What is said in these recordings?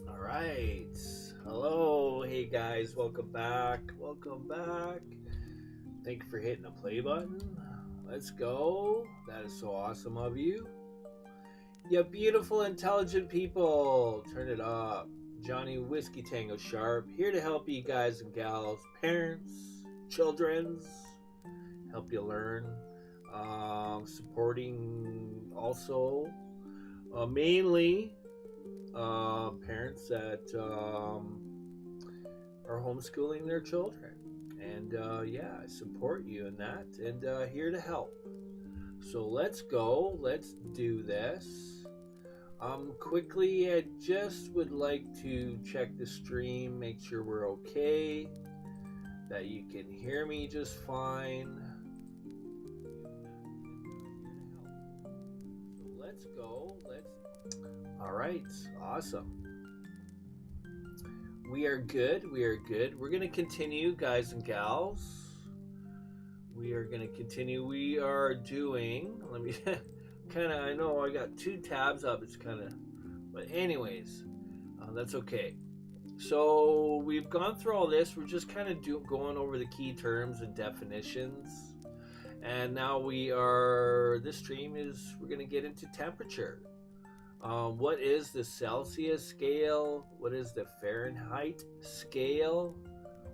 Alright. Hello. Hey guys, welcome back. Welcome back. Thank you for hitting the play button. Let's go. That is so awesome of you. You beautiful, intelligent people. Turn it up. Johnny WhiskeyTango Sharp, here to help you guys and gals, parents, children's, help you learn. Supporting also mainly parents that are homeschooling their children, and yeah, I support you in that, and here to help. So let's go, let's do this. Quickly, I just would like to check the stream, make sure we're okay, that you can hear me just fine. So let's go, all right, awesome. We are good. We're going to continue, guys and gals. We are going to continue. We are doing, let me I know I got two tabs up. It's but anyways, that's okay. So we've gone through all this. We're just going over the key terms and definitions. And now this stream we're going to get into temperature. What is the Celsius scale? What is the Fahrenheit scale?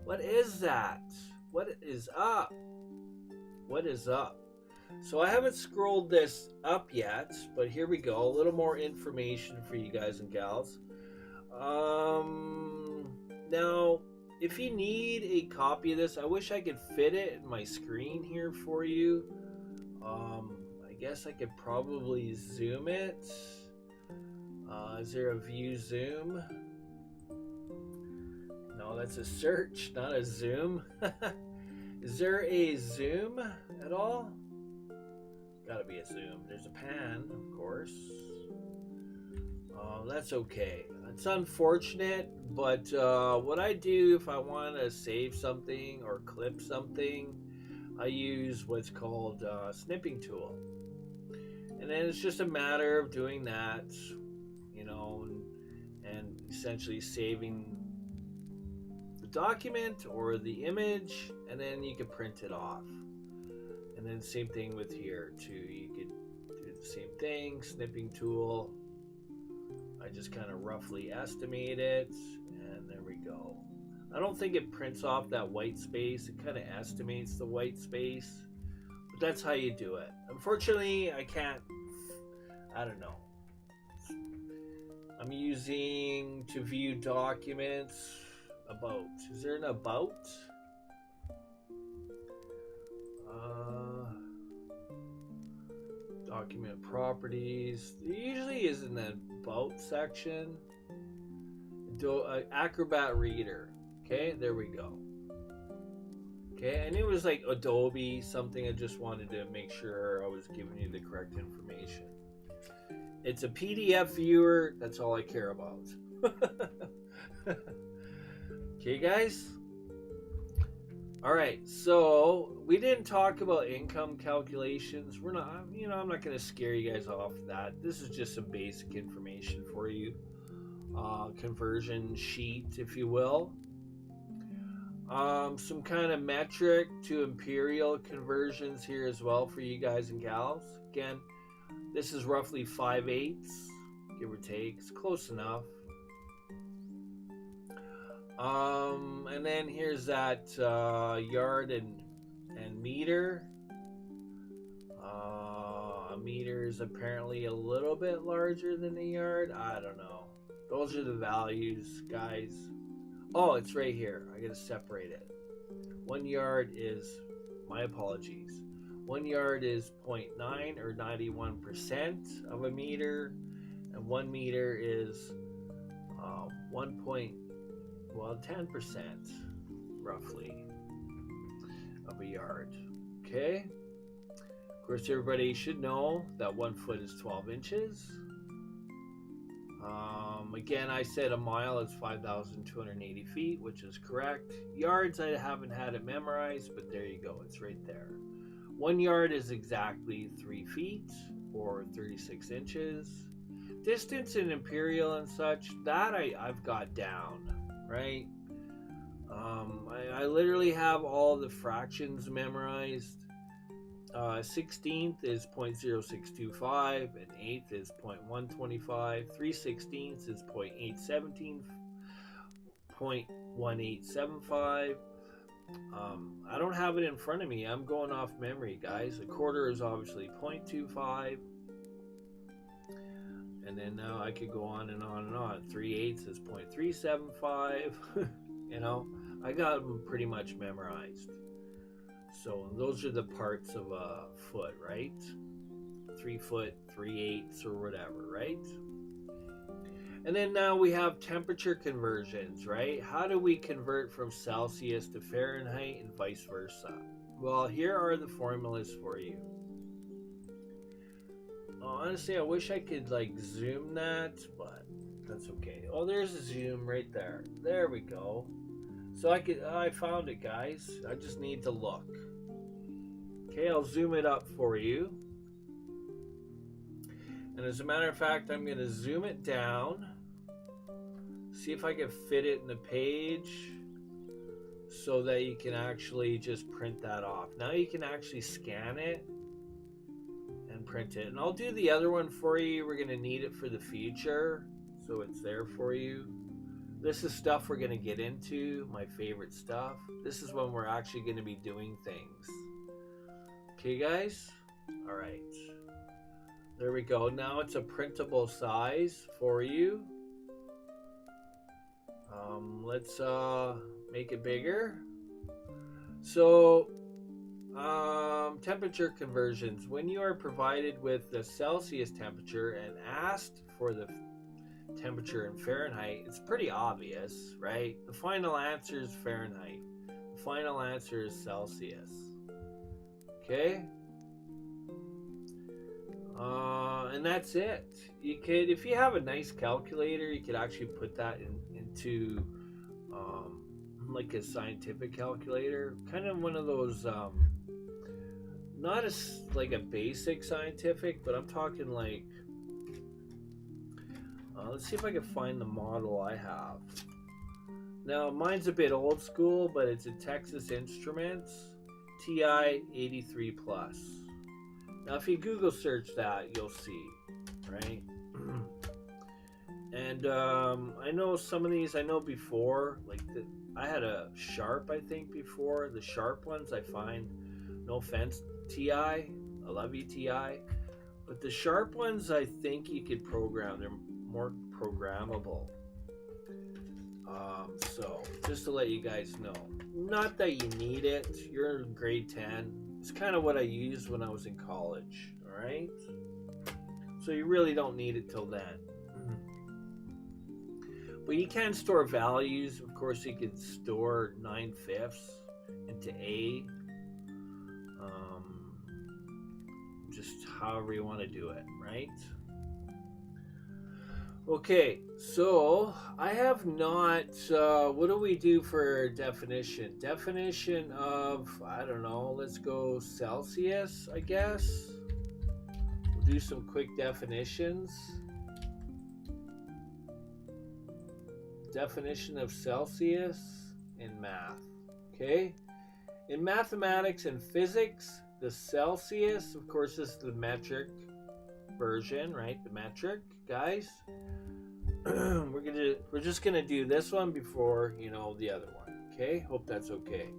What is that? What is up? What is up? So I haven't scrolled this up yet, but here we go. A little more information for you guys and gals. Now, if you need a copy of this, I wish I could fit it in my screen here for you. I guess I could probably zoom it. Is there a view zoom? No, that's a search, not a zoom. Is there a zoom at all? Gotta be a zoom. There's a pan, of course. That's okay. It's unfortunate, but what I do if I want to save something or clip something, I use what's called a snipping tool. And then it's just a matter of doing that, and essentially saving the document or the image, and then you can print it off. And then same thing with here too. You could do the same thing, snipping tool. I just kind of roughly estimate it, and there we go. I don't think it prints off that white space. It kind of estimates the white space, but that's how you do it. Unfortunately, I don't know. I'm using to view documents. About. Is there an about? Document properties. There usually is an about section. Acrobat Reader. Okay, there we go. Okay, and it was like Adobe something. I just wanted to make sure I was giving you the correct information. It's a PDF viewer. That's all I care about. Okay, guys. All right, so we didn't talk about income calculations. We're not, I'm not going to scare you guys off of that. This is just some basic information for you. Conversion sheet, if you will. Some kind of metric to imperial conversions here as well for you guys and gals. Again, this is roughly 5/8, give or take. It's close enough. And then here's that yard and meter. A meter is apparently a little bit larger than a yard. I don't know. Those are the values, guys. Oh, it's right here. I gotta separate it. 1 yard is, my apologies, 1 yard is 0.9 or 91% of a meter, and 1 meter is 10% roughly of a yard. Okay. Of course, everybody should know that 1 foot is 12 inches. Again, I said a mile is 5,280 feet, which is correct. Yards, I haven't had it memorized, but there you go. It's right there. 1 yard is exactly 3 feet or 36 inches. Distance in imperial and such, that I've got down, right? I literally have all the fractions memorized. 16th is 0.0625, an eighth is 0.125, 3/16 is 0.817, 0.1875. I don't have it in front of me. I'm going off memory, guys. A quarter is obviously 0.25. And then now I could go on and on and on. 3/8 is 0.375. I got them pretty much memorized. So those are the parts of a foot, right? 3 foot, 3/8 or whatever, right? And then now we have temperature conversions, right? How do we convert from Celsius to Fahrenheit and vice versa? Well, here are the formulas for you. Honestly, I wish I could zoom that, but that's okay. Oh, there's a zoom right there. There we go. So I found it, guys. I just need to look. Okay, I'll zoom it up for you. And as a matter of fact, I'm going to zoom it down. See if I can fit it in the page so that you can actually just print that off. Now you can actually scan it and print it. And I'll do the other one for you. We're going to need it for the future, so it's there for you. This is stuff we're going to get into, my favorite stuff. This is when we're actually going to be doing things. Okay, guys? All right. There we go. Now it's a printable size for you. Let's make it bigger. So, temperature conversions. When you are provided with the Celsius temperature and asked for the temperature in Fahrenheit, it's pretty obvious, right? The final answer is Fahrenheit. The final answer is Celsius. Okay? And that's it. You could, if you have a nice calculator, you could actually put that into like a scientific calculator, kind of one of those not as like a basic scientific, but I'm talking like let's see if I can find the model I have. Now mine's a bit old school, but it's a Texas Instruments TI 83 Plus. Now if you Google search that, you'll see, right? And I know some of these I know before, like I had a Sharp, I think, before. The Sharp ones I find, no offense, TI, I love you TI, but the Sharp ones I think you could program. They're more programmable. So just to let you guys know, not that you need it. You're in grade 10. It's kind of what I used when I was in college. All right. So you really don't need it till then. But you can store values. Of course, you can store 9/5 into A. Just however you want to do it, right? Okay, so I have not. What do we do for definition? Definition of, I don't know, let's go Celsius, I guess. We'll do some quick definitions. Definition of Celsius in math. Okay? In mathematics and physics, the Celsius, of course, is the metric version, right? The metric, guys. we're just gonna do this one before the other one. Okay, hope that's okay.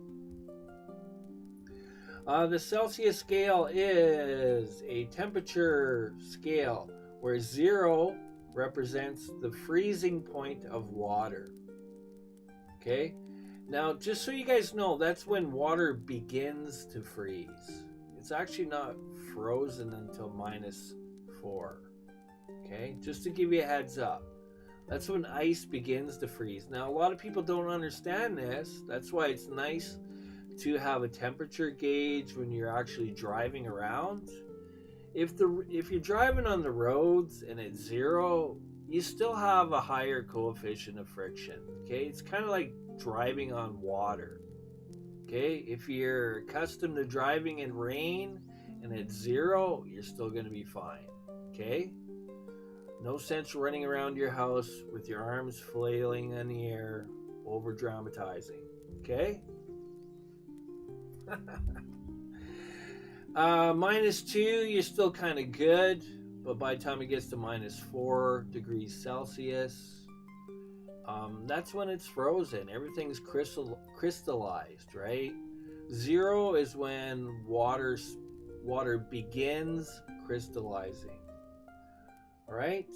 The Celsius scale is a temperature scale where 0 represents the freezing point of water. Okay, now just so you guys know, that's when water begins to freeze. It's actually not frozen until -4. Okay, just to give you a heads up. That's when ice begins to freeze. Now, a lot of people don't understand this. That's why it's nice to have a temperature gauge when you're actually driving around. If you're driving on the roads and it's 0, you still have a higher coefficient of friction. Okay, it's kind of like driving on water. Okay, if you're accustomed to driving in rain and it's 0, you're still going to be fine. Okay. No sense running around your house with your arms flailing in the air, over dramatizing. Okay? -2, you're still kind of good, but by the time it gets to -4 degrees Celsius, that's when it's frozen. Everything's crystallized, right? 0 is when water begins crystallizing. All right.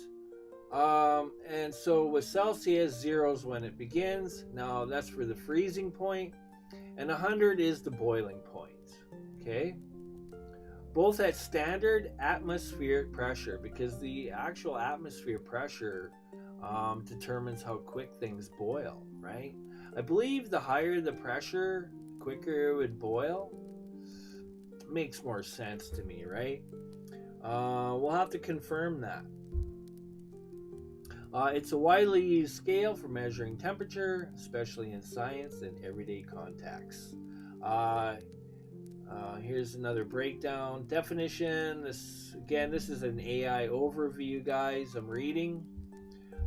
And so with Celsius, 0 is when it begins. Now that's for the freezing point, and 100 is the boiling point. Okay. Both at standard atmospheric pressure, because the actual atmosphere pressure determines how quick things boil, right? I believe the higher the pressure, quicker it would boil. Makes more sense to me, right? We'll have to confirm that. It's a widely used scale for measuring temperature, especially in science and everyday contexts. Here's another breakdown. Definition. This is an AI overview, guys. I'm reading.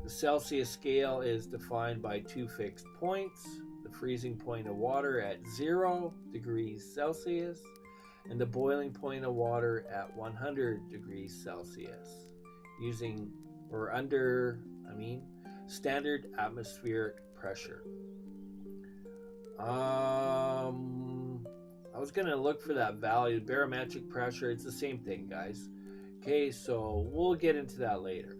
The Celsius scale is defined by 2 fixed points: the freezing point of water at 0 degrees Celsius and the boiling point of water at 100 degrees Celsius, using or under standard atmospheric pressure. I was gonna look for that value. Barometric pressure, it's the same thing, guys. Okay, so we'll get into that later.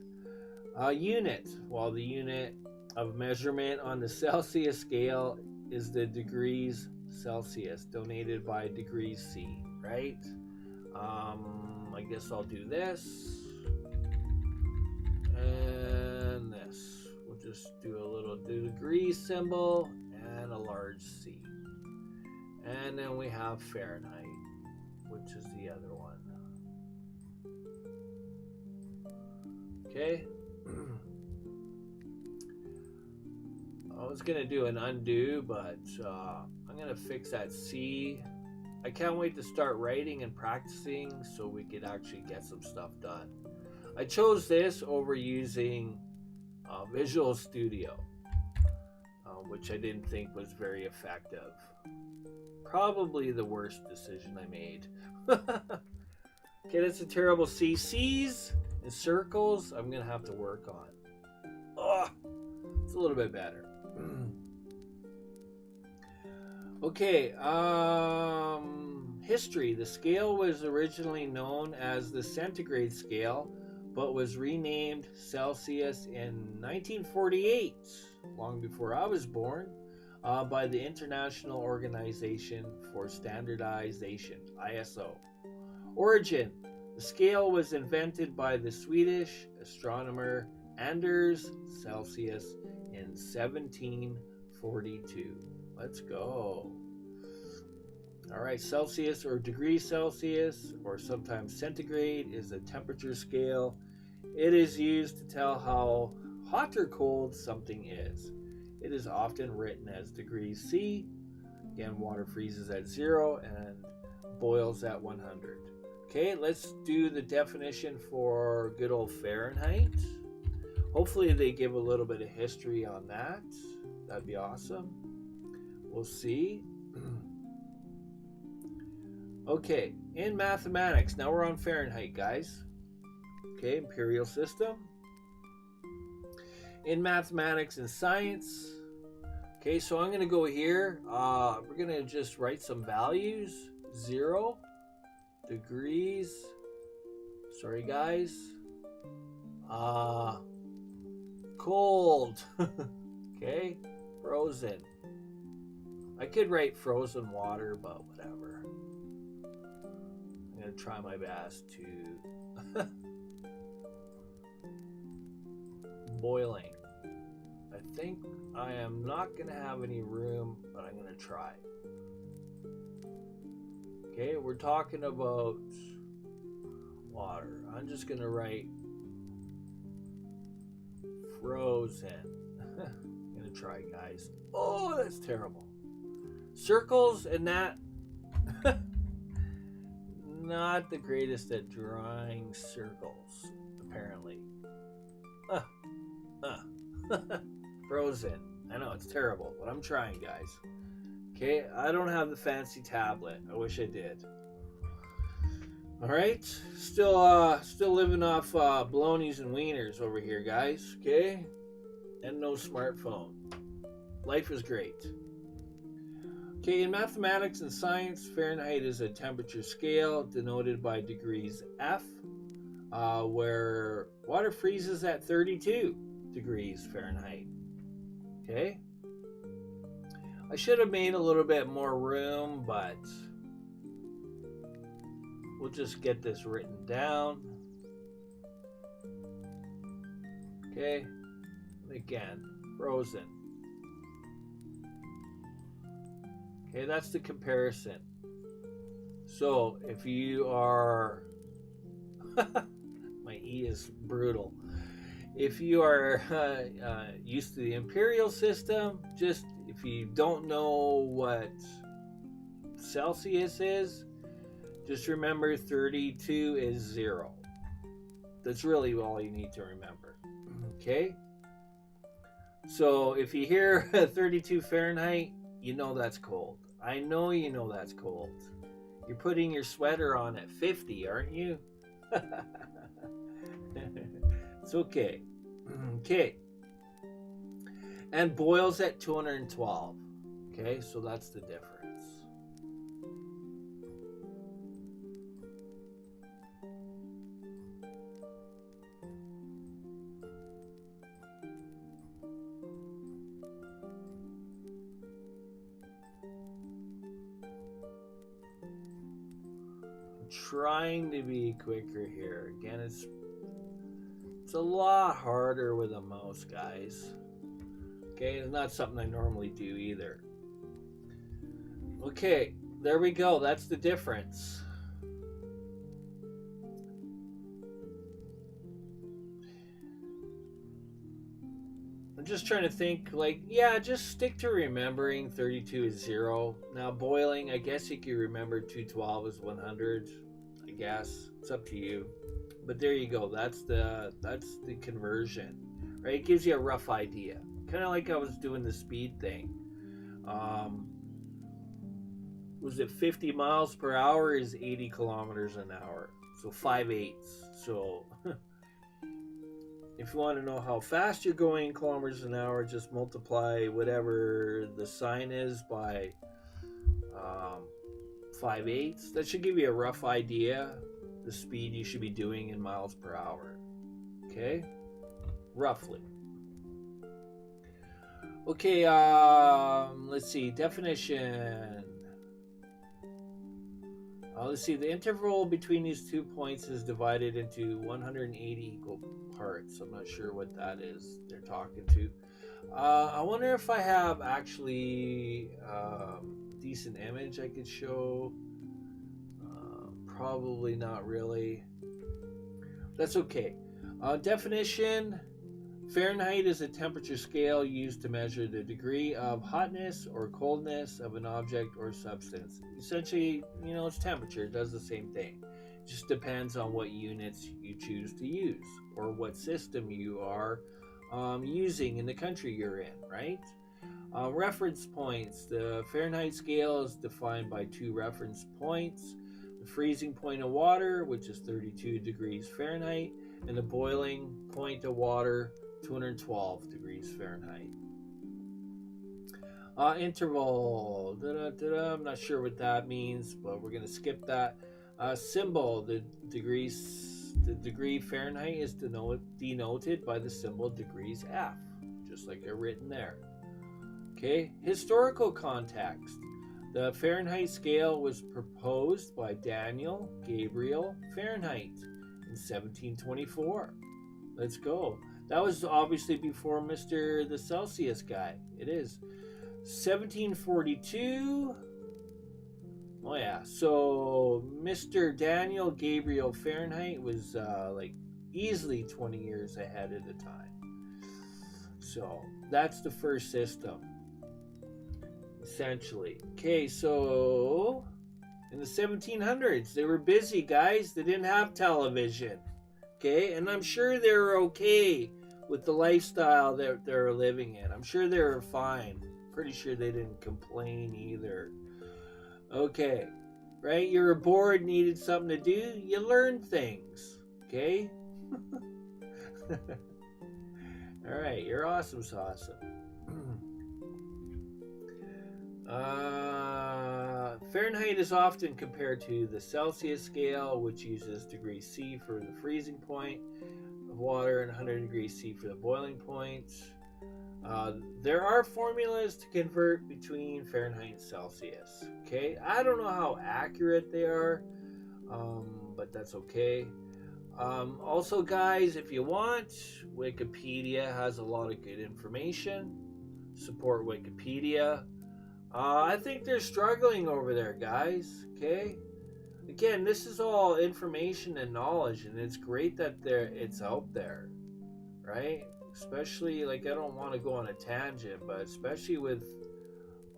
Unit. Well, the unit of measurement on the Celsius scale is the degrees Celsius, donated by degrees C, right? I guess I'll do this and this. We'll just do a little degree symbol and a large C. And then we have Fahrenheit, which is the other one. Okay. I was going to do an undo, but I'm going to fix that C. I can't wait to start writing and practicing so we could actually get some stuff done. I chose this over using Visual Studio, which I didn't think was very effective. Probably the worst decision I made. Okay, that's a terrible C. C's and circles I'm going to have to work on. Oh, it's a little bit better. Okay, history. The scale was originally known as the centigrade scale, but was renamed Celsius in 1948, long before I was born, by the International Organization for Standardization, ISO. Origin. The scale was invented by the Swedish astronomer Anders Celsius in 1742. Let's go. All right, Celsius or degrees Celsius, or sometimes centigrade, is a temperature scale It is used to tell how hot or cold something is. It is often written as degrees C. Again, water freezes at 0 and boils at 100. Okay, let's do the definition for good old Fahrenheit. Hopefully they give a little bit of history on that. That'd be awesome. We'll see. Okay, in mathematics, now we're on Fahrenheit, guys. Okay, imperial system. In mathematics and science, okay, so I'm going to go here. We're going to just write some values. 0 degrees. Sorry, guys. Cold. Okay, frozen. I could write frozen water, but whatever. I'm going to try my best to... Boiling. I think I am not going to have any room, but I'm going to try. Okay, we're talking about water. I'm just going to write frozen. I'm going to try, guys. Oh, that's terrible. Circles and that. Not the greatest at drawing circles, apparently. Frozen. I know it's terrible, but I'm trying, guys. Okay, I don't have the fancy tablet. I wish I did. All right, still living off Bologna&Weiners over here, guys. Okay, and no smartphone. Life is great. Okay, in mathematics and science, Fahrenheit is a temperature scale denoted by degrees F, where water freezes at 32 degrees Fahrenheit. Okay, I should have made a little bit more room, but we'll just get this written down. Okay, again, frozen. Okay, that's the comparison. So if you are my E is brutal. If you are used to the imperial system, just if you don't know what Celsius is, just remember 32 is 0. That's really all you need to remember. Okay? So if you hear 32 Fahrenheit, you know that's cold. I know you know that's cold. You're putting your sweater on at 50, aren't you? It's okay. Okay. And boils at 212. Okay, so that's the difference. I'm trying to be quicker here. Again, it's a lot harder with a mouse, guys. Okay, it's not something I normally do either. Okay, there we go. That's the difference. I'm just trying to think, like, yeah, just stick to remembering 32 is 0. Now, boiling, I guess you can remember 212 is 100. I guess. It's up to you. But there you go. That's the conversion, right? It gives you a rough idea. Kind of like I was doing the speed thing. Was it 50 miles per hour is 80 kilometers an hour? So 5/8. So if you want to know how fast you're going in kilometers an hour, just multiply whatever the sign is by 5/8. That should give you a rough idea the speed you should be doing in miles per hour. Okay? Roughly. Okay, let's see. Definition. Let's see. The interval between these 2 points is divided into 180 equal parts. I'm not sure what that is they're talking to. I wonder if I have actually a decent image I could show. Probably not really. That's okay. Definition: Fahrenheit is a temperature scale used to measure the degree of hotness or coldness of an object or substance. Essentially, it's temperature. It does the same thing. It just depends on what units you choose to use or what system you are using in the country you're in, right? Reference points. The Fahrenheit scale is defined by 2 reference points. The freezing point of water, which is 32 degrees Fahrenheit, and the boiling point of water, 212 degrees Fahrenheit. Interval. I'm not sure what that means, but we're going to skip that. Symbol. The degree Fahrenheit is denoted by the symbol degrees F, just like they're written there. Okay, historical context. The Fahrenheit scale was proposed by Daniel Gabriel Fahrenheit in 1724. Let's go. That was obviously before Mr. the Celsius guy. It is. 1742. Oh yeah. So Mr. Daniel Gabriel Fahrenheit was easily 20 years ahead of the time. So that's the first system, essentially. Okay, so in the 1700s, they were busy, guys. They didn't have television. Okay, and I'm sure they were okay with the lifestyle that they're living in. I'm sure they were fine. Pretty sure they didn't complain either. Okay, right? You were bored, needed something to do. You learned things. Okay? All right, you're awesome, awesome. Fahrenheit is often compared to the Celsius scale, which uses degrees C for the freezing point of water and 100 degrees C for the boiling point. There are formulas to convert between Fahrenheit and Celsius. Okay, I don't know how accurate they are, but that's okay. Also, guys, if you want, Wikipedia has a lot of good information. Support Wikipedia. I think they're struggling over there, guys. Okay. Again, this is all information and knowledge, and it's great that it's out there, right? Especially, I don't want to go on a tangent, but especially with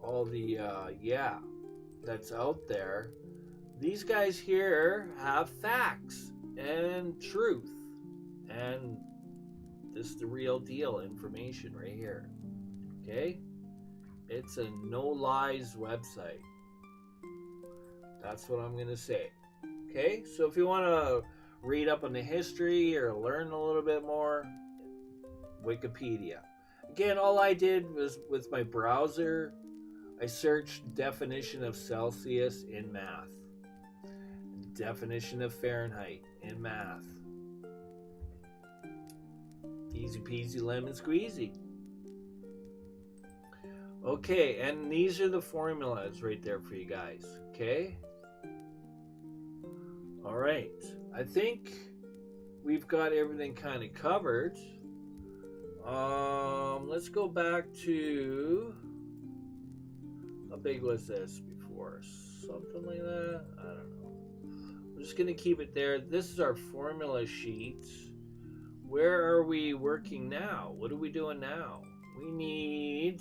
all the that's out there. These guys here have facts and truth, and this is the real deal information right here. Okay. It's a no lies website. That's what I'm going to say. Okay, so if you want to read up on the history or learn a little bit more, Wikipedia. Again, all I did was with my browser, I searched definition of Celsius in math, definition of Fahrenheit in math. Easy peasy lemon squeezy. Okay, and these are the formulas right there for you guys. Okay? All right. I think we've got everything kind of covered. Let's go back to... How big was this before? Something like that? I don't know. I'm just going to keep it there. This is our formula sheet. Where are we working now? What are we doing now? We need...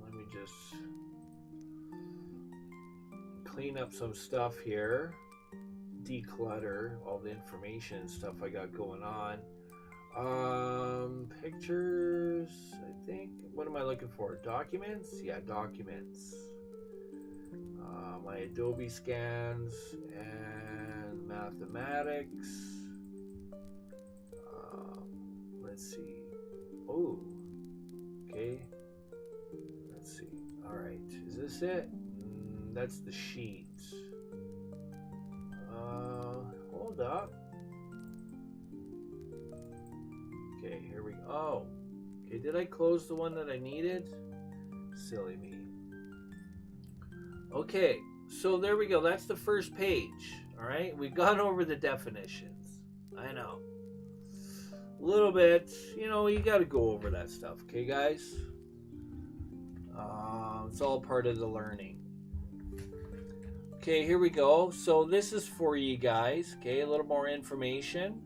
let me just clean up some stuff here, declutter all the information and stuff I got going on. Pictures, I think. What am I looking for? Documents? Yeah, documents. My Adobe scans and mathematics. Let's see. Oh. Okay, let's see. All right, is this it? That's the sheet. Hold up. Okay, here we go. Oh, okay, did I close the one that I needed? Silly me. Okay, so there we go. That's the first page. All right, we've gone over the definitions. I know. A little bit, you got to go over that stuff, okay, guys? It's all part of the learning. Okay, here we go. So this is for you guys. Okay, a little more information.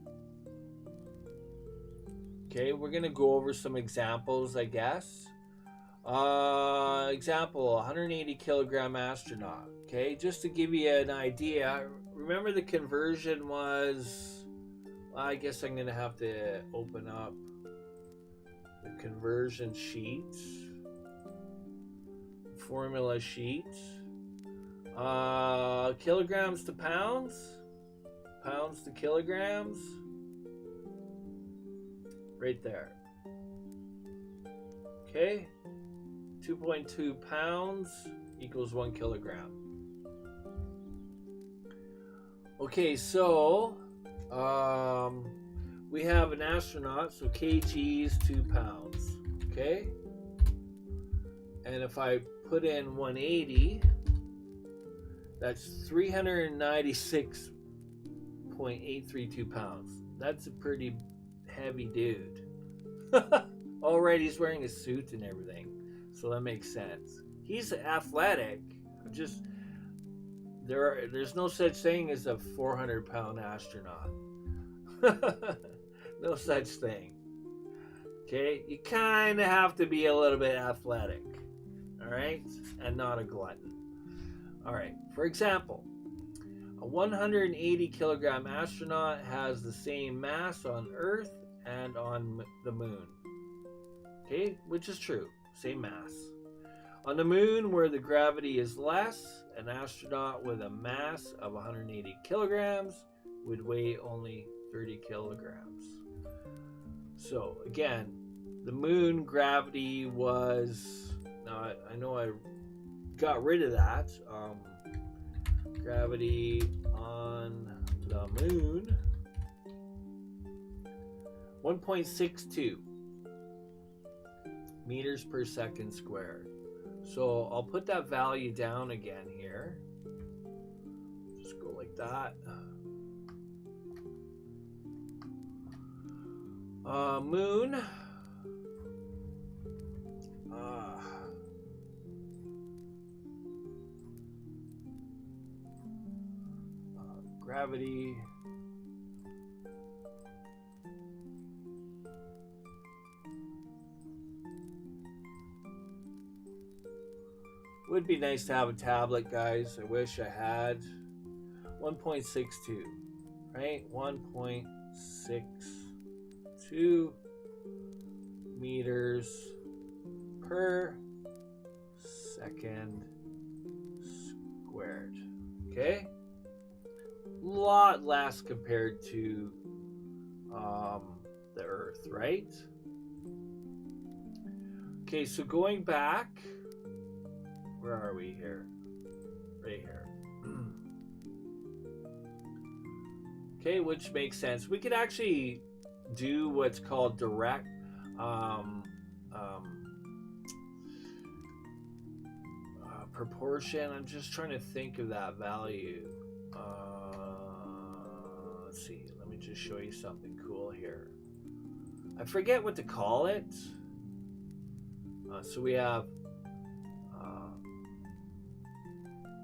Okay, we're going to go over some examples, I guess. Example, 180 kilogram astronaut. Okay, just to give you an idea, remember the conversion was, I guess I'm going to have to open up the conversion sheet, formula sheet. Kilograms to pounds, pounds to kilograms, right there. Okay, 2.2 pounds equals 1 kilogram. Okay, so we have an astronaut, so kg is 2 pounds. Okay, and if I put in 180, that's 396.832 pounds. That's a pretty heavy dude. Alright, he's wearing a suit and everything, so that makes sense. He's athletic. Just there's no such thing as a 400-pound astronaut. No such thing. Okay, you kind of have to be a little bit athletic, all right, and not a glutton. All right, for example, a 180 kilogram astronaut has the same mass on Earth and on the moon. Okay, which is true, same mass. On the moon, where the gravity is less, an astronaut with a mass of 180 kilograms would weigh only 30 kilograms. So again, the moon gravity was, now I know I got rid of that. Gravity on the moon, 1.62 meters per second squared. So I'll put that value down again here. Just go like that. Moon. Gravity. Would be nice to have a tablet, guys. I wish I had. 1.62, right? 1.62 meters per second squared. Okay? Lot less compared to the Earth, right? Okay, so going back, where are we here? Right here. Okay, which makes sense. We could actually do what's called direct proportion. I'm just trying to think of that value. Let's see. Let me just show you something cool here. I forget what to call it. So we have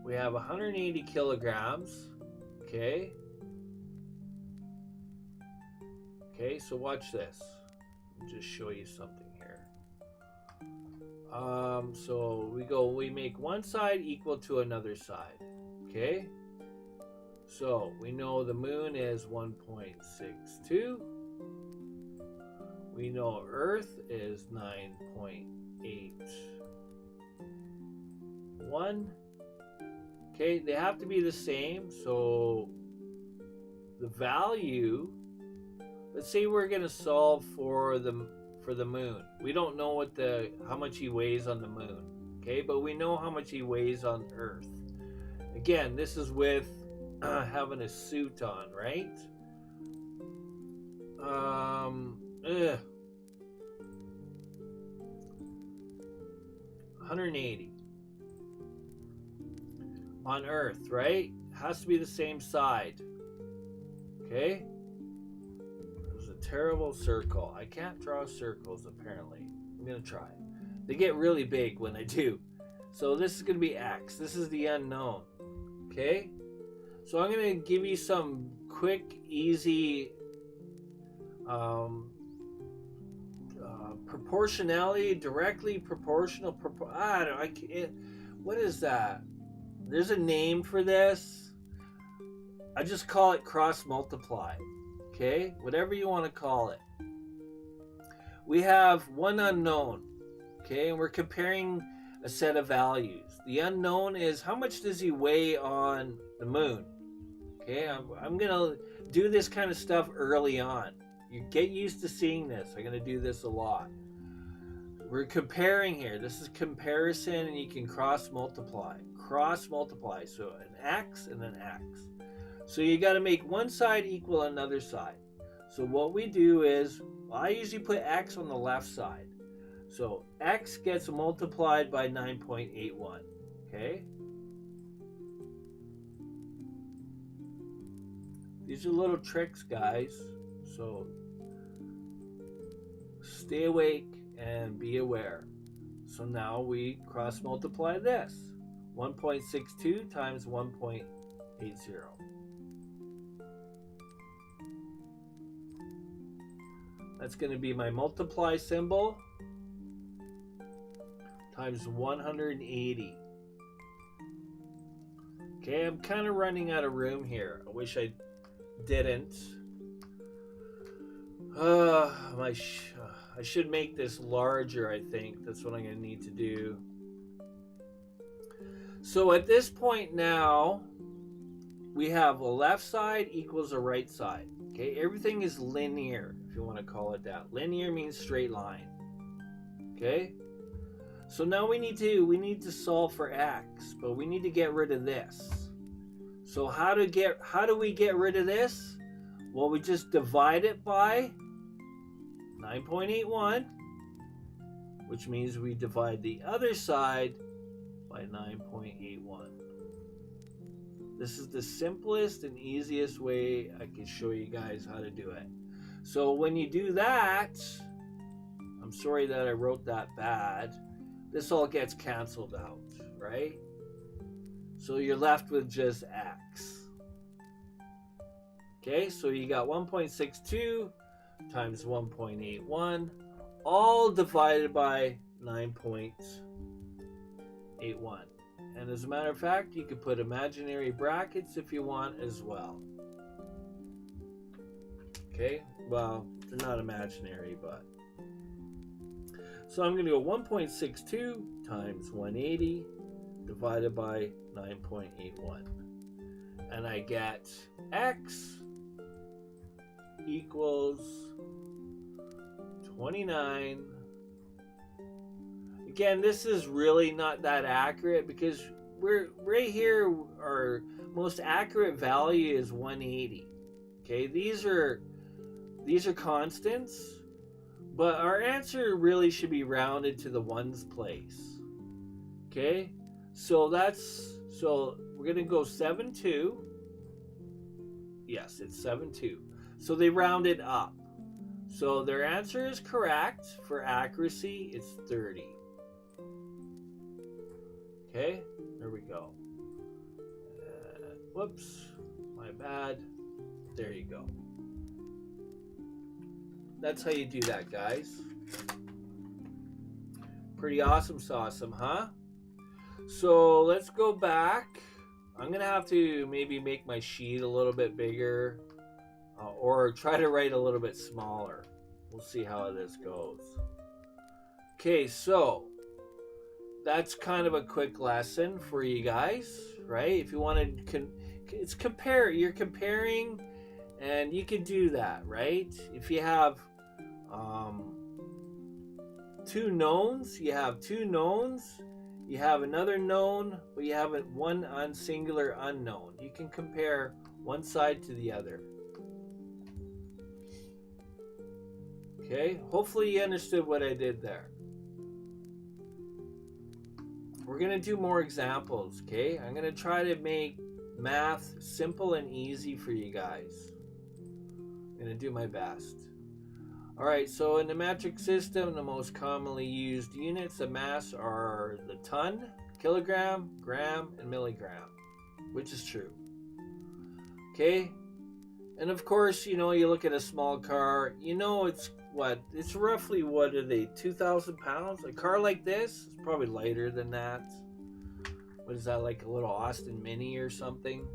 180 kilograms. Okay. Okay, so watch this. Let me just show you something here. So we make one side equal to another side. Okay. So we know the moon is 1.62. We know Earth is 9.81. Okay, they have to be the same. So the value, let's say we're going to solve for the moon. We don't know how much he weighs on the moon. Okay, but we know how much he weighs on Earth. Again, this is with having a suit on, right? 180 on Earth, right? Has to be the same side. Okay? There's a terrible circle. I can't draw circles, apparently. I'm going to try. They get really big when I do. So this is going to be X. This is the unknown. Okay, so I'm going to give you some quick, easy proportionality, directly proportional. I can't. What is that? There's a name for this. I just call it cross multiply. Okay, whatever you want to call it. We have one unknown. Okay, and we're comparing a set of values. The unknown is how much does he weigh on the moon? Okay, I'm gonna do this kind of stuff early on. You get used to seeing this. I'm gonna do this a lot. We're comparing here. This is comparison, and you can cross multiply. Cross multiply. So an x and an x. So you got to make one side equal another side. So what we do is, I usually put x on the left side. So x gets multiplied by 9.81. Okay? These are little tricks, guys. So stay awake and be aware. So now we cross multiply this. 1.62 times 1.80. That's going to be my multiply symbol times 180. Okay, I'm kind of running out of room here. I wish I didn't. I should make this larger, I think. That's what I'm going to need to do. So at this point now, we have a left side equals a right side. Okay, everything is linear, if you want to call it that. Linear means straight line. Okay? So now we need to solve for x, but we need to get rid of this. So how do we get rid of this? Well, we just divide it by 9.81, which means we divide the other side by 9.81. This is the simplest and easiest way I can show you guys how to do it. So when you do that, I'm sorry that I wrote that bad. This all gets canceled out, right? So you're left with just x. Okay, so you got 1.62 times 1.81, all divided by 9.81. And as a matter of fact, you could put imaginary brackets if you want as well. Okay, well, they're not imaginary, but. So I'm going to go 1.62 times 180 divided by 9.81. And I get x equals 29. Again, this is really not that accurate because we're right here, our most accurate value is 180. Okay, these are constants, but our answer really should be rounded to the ones place. Okay, so we're gonna go 7.2. Yes, it's 7.2. So they rounded up. So their answer is correct. For accuracy, it's 30. Okay, there we go. Whoops, my bad. There you go. That's how you do that, guys. Pretty awesome, huh? So let's go back. I'm gonna have to maybe make my sheet a little bit bigger, or try to write a little bit smaller. We'll see how this goes. Okay, so that's kind of a quick lesson for you guys, right? If you want to, you're comparing, and you can do that, right? If you have two knowns, you have another known, but you have one singular unknown. You can compare one side to the other. Okay, hopefully you understood what I did there. We're going to do more examples, okay? I'm going to try to make math simple and easy for you guys. I'm going to do my best. All right, so in the metric system, the most commonly used units of mass are the ton, kilogram, gram, and milligram. which is true. Okay? And of course, you look at a small car, it's roughly, what are they, 2,000 pounds? A car like this is probably lighter than that. What is that, like a little Austin Mini or something?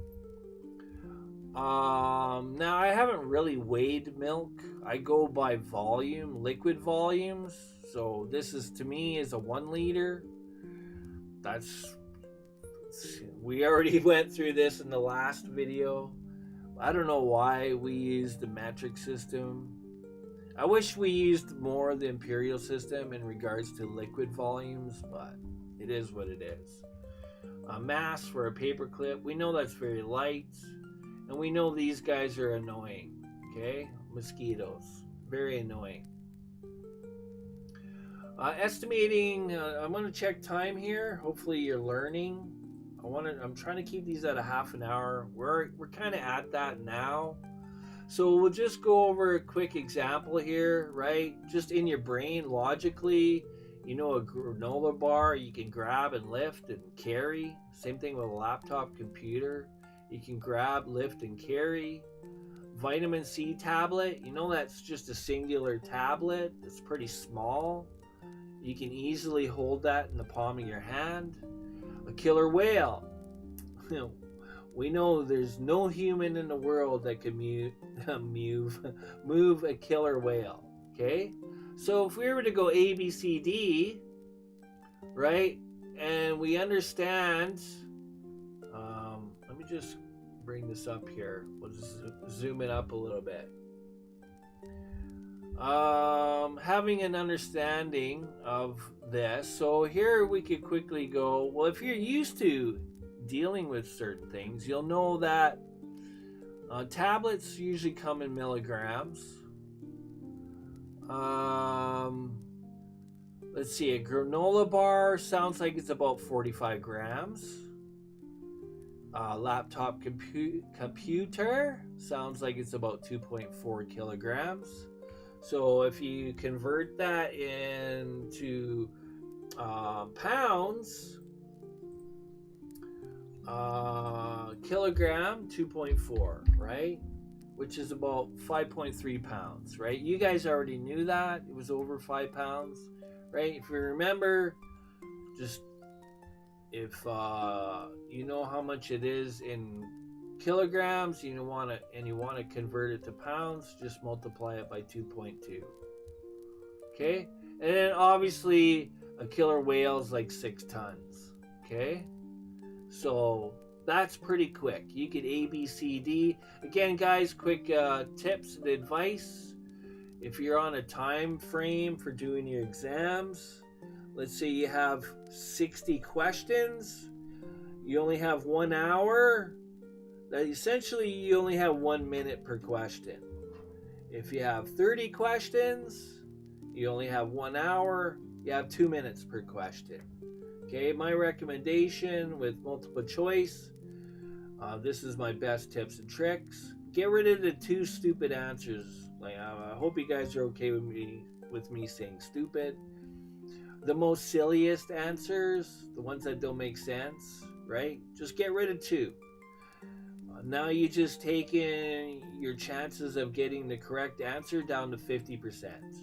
Now I haven't really weighed milk. I go by volume, liquid volumes. So this is, to me, is a 1 liter. We already went through this in the last video. I don't know why we used the metric system. I wish we used more of the imperial system in regards to liquid volumes, but it is what it is. Mass for a paperclip, we know that's very light, and we know these guys are annoying. Okay, mosquitoes, very annoying. Estimating, I'm going to check time here. Hopefully you're learning. I'm trying to keep these at a half an hour. We're kind of at that now. So we'll just go over a quick example here, right? Just in your brain, logically, a granola bar you can grab and lift and carry. Same thing with a laptop computer. You can grab, lift, and carry. Vitamin C tablet, that's just a singular tablet. It's pretty small. You can easily hold that in the palm of your hand. A killer whale. We know there's no human in the world that can move a killer whale. Okay? So if we were to go A, B, C, D, right? And we understand, let me just bring this up here. We'll just zoom it up a little bit. Having an understanding of this. So here we could quickly go, well, if you're used to dealing with certain things, you'll know that tablets usually come in milligrams. Let's see, a granola bar sounds like it's about 45 grams. Laptop computer sounds like it's about 2.4 kilograms. So if you convert that into pounds, kilogram 2.4, right? Which is about 5.3 pounds, right? You guys already knew that. It was over 5 pounds, right? If you remember, just if you know how much it is in kilograms, you want to convert it to pounds, just multiply it by 2.2. Okay? And then obviously a killer whale is like 6 tons. Okay? So that's pretty quick. You could A, B, C, D. Again, guys, quick tips and advice. If you're on a time frame for doing your exams, let's say you have 60 questions, you only have 1 hour, that essentially you only have 1 minute per question. If you have 30 questions, you only have 1 hour, you have 2 minutes per question. Okay, my recommendation with multiple choice, this is my best tips and tricks. Get rid of the 2 stupid answers. I hope you guys are okay with me saying stupid. The most silliest answers, the ones that don't make sense, right? Just get rid of 2. Now you just taking your chances of getting the correct answer down to 50%,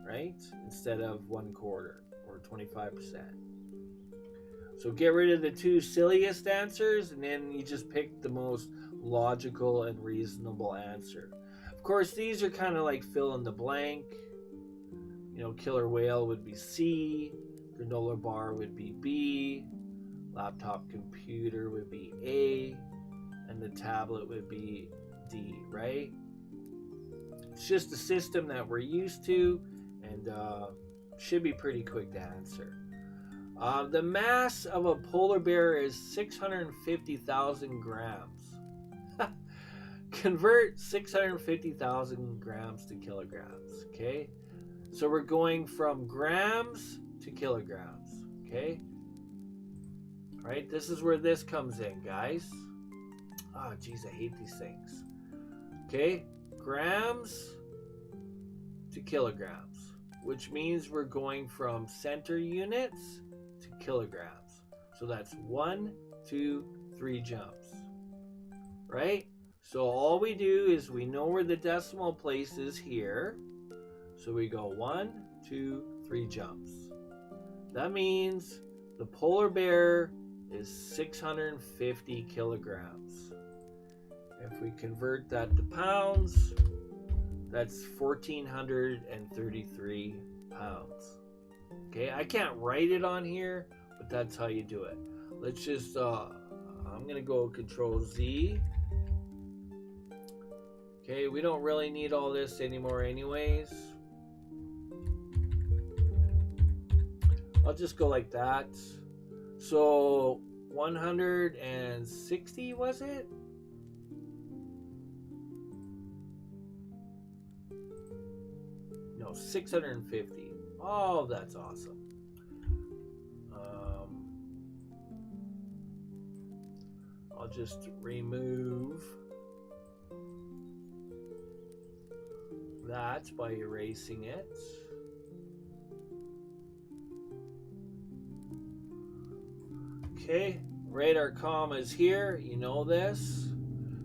right? Instead of 1/4 or 25%. So get rid of the 2 silliest answers, and then you just pick the most logical and reasonable answer. Of course, these are kind of like fill in the blank. Killer whale would be C, granola bar would be B, laptop computer would be A, and the tablet would be D, right? It's just a system that we're used to, and should be pretty quick to answer. The mass of a polar bear is 650,000 grams. Convert 650,000 grams to kilograms, okay? So we're going from grams to kilograms, okay? All right, this is where this comes in, guys. Oh, geez, I hate these things. Okay, grams to kilograms, which means we're going from center units to kilograms. So that's 1, 2, 3 jumps. right? So all we do is we know where the decimal place is here. So we go 1, 2, 3 jumps. That means the polar bear is 650 kilograms. If we convert that to pounds, that's 1,433 pounds. Okay, I can't write it on here, but that's how you do it. Let's just, I'm gonna go Control Z. Okay, we don't really need all this anymore anyways. I'll just go like that. So 160 was it? No, 650. Oh, that's awesome. I'll just remove that by erasing it. Okay, radar comma is here. You know this.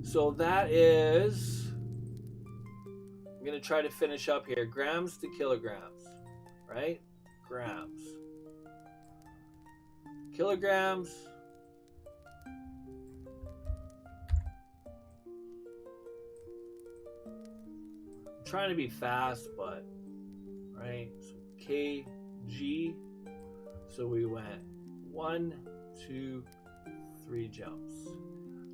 So that is, I'm going to try to finish up here. Grams to kilograms, right? Grams. Kilograms. I'm trying to be fast, but, right? So kg. So we went 1, 2, 3 jumps.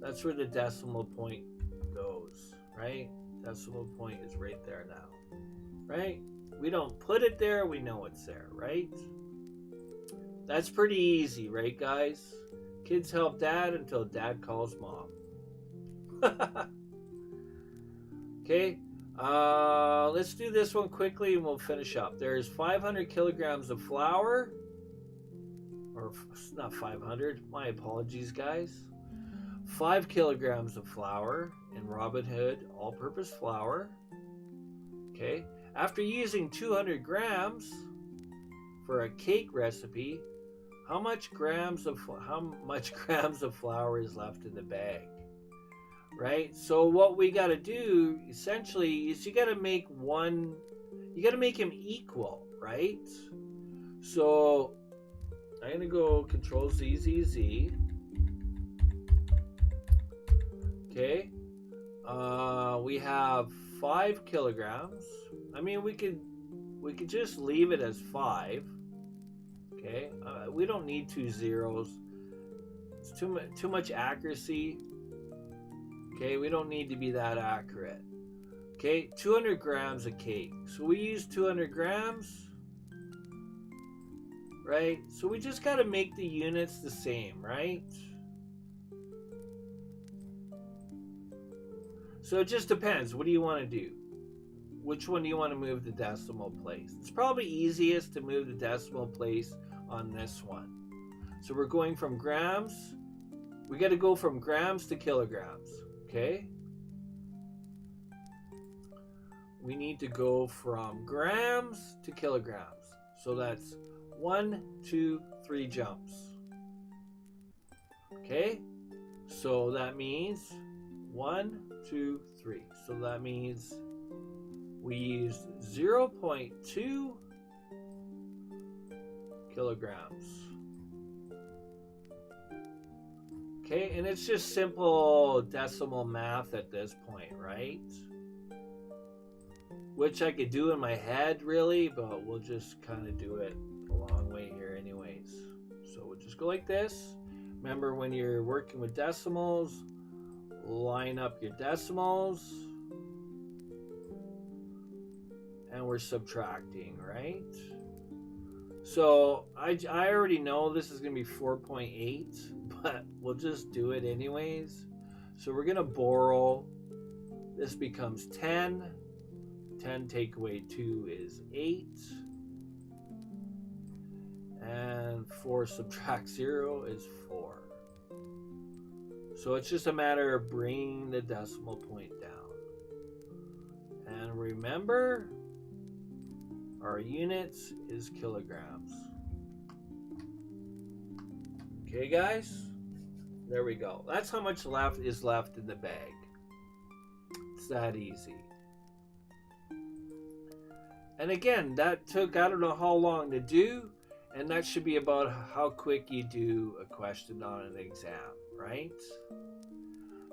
That's where the decimal point goes, right? Decimal point is right there now, right? We don't put it there, we know it's there, right? That's pretty easy, right, guys? Kids help dad until dad calls mom. Okay, let's do this one quickly and we'll finish up. There's 500 kilograms of flour. Or not 500, my apologies, guys. 5 kilograms of flour in Robin Hood all-purpose flour. Okay, after using 200 grams for a cake recipe, how much grams of flour is left in the bag? Right? So what we got to do essentially is you got to make him equal, right? So I'm going to go Control Z, Z, Z. Okay. We have 5 kilograms. I mean, we could just leave it as 5. Okay. We don't need 2 zeros. It's too much accuracy. Okay. We don't need to be that accurate. Okay. 200 grams of cake. So we use 200 grams. Right? So we just got to make the units the same, right? So it just depends. What do you want to do? Which one do you want to move the decimal place? It's probably easiest to move the decimal place on this one. So we're going from grams. We got to go from grams to kilograms. Okay? We need to go from grams to kilograms. So that's 1, 2, 3 jumps. Okay? So that means 1, 2, 3. So that means we used 0.2 kilograms. Okay, and it's just simple decimal math at this point, right? Which I could do in my head, really, but we'll just kind of do it a long way here anyways. So we'll just go like this. Remember, when you're working with decimals, line up your decimals. And we're subtracting, right? So I already know this is going to be 4.8, but we'll just do it anyways. So we're going to borrow. This becomes 10. 10 take away 2 is 8. And 4 subtract 0 is 4. So it's just a matter of bringing the decimal point down. And remember, our units is kilograms. Okay, guys? There we go. That's how much is left in the bag. It's that easy. And again, that took, I don't know how long to do, and that should be about how quick you do a question on an exam, right?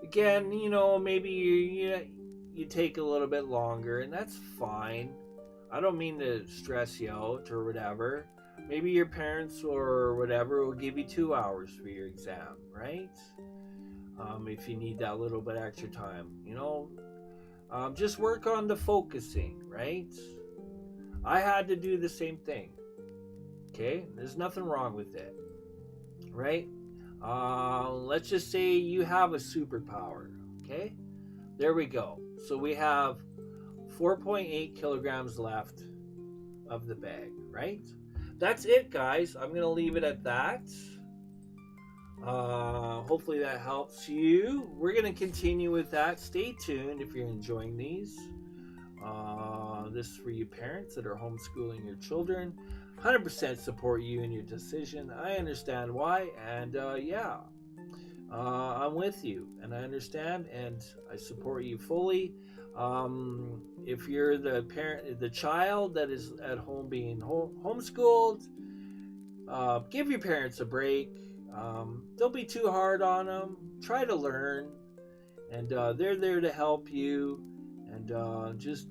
Again, maybe you take a little bit longer, and that's fine. I don't mean to stress you out or whatever. Maybe your parents or whatever will give you 2 hours for your exam, right? If you need that little bit extra time, just work on the focusing, right? I had to do the same thing. Okay, there's nothing wrong with it, right? Let's just say you have a superpower. Okay, there we go. So we have 4.8 kilograms left of the bag, right? That's it, guys. I'm gonna leave it at that. Hopefully that helps you. We're gonna continue with that. Stay tuned if you're enjoying these. This is for you parents that are homeschooling your children. 100% support you in your decision. I understand why, and I'm with you, and I understand, and I support you fully. If you're the child that is at home being homeschooled, give your parents a break. Don't be too hard on them. Try to learn, and they're there to help you. And just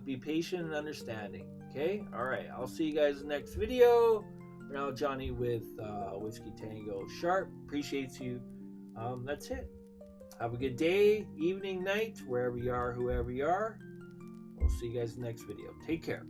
be patient and understanding. Okay, all right. I'll see you guys in the next video. For now, Johnny with Whiskey Tango Sharp appreciates you. That's it. Have a good day, evening, night, wherever you are, whoever you are. We'll see you guys in the next video. Take care.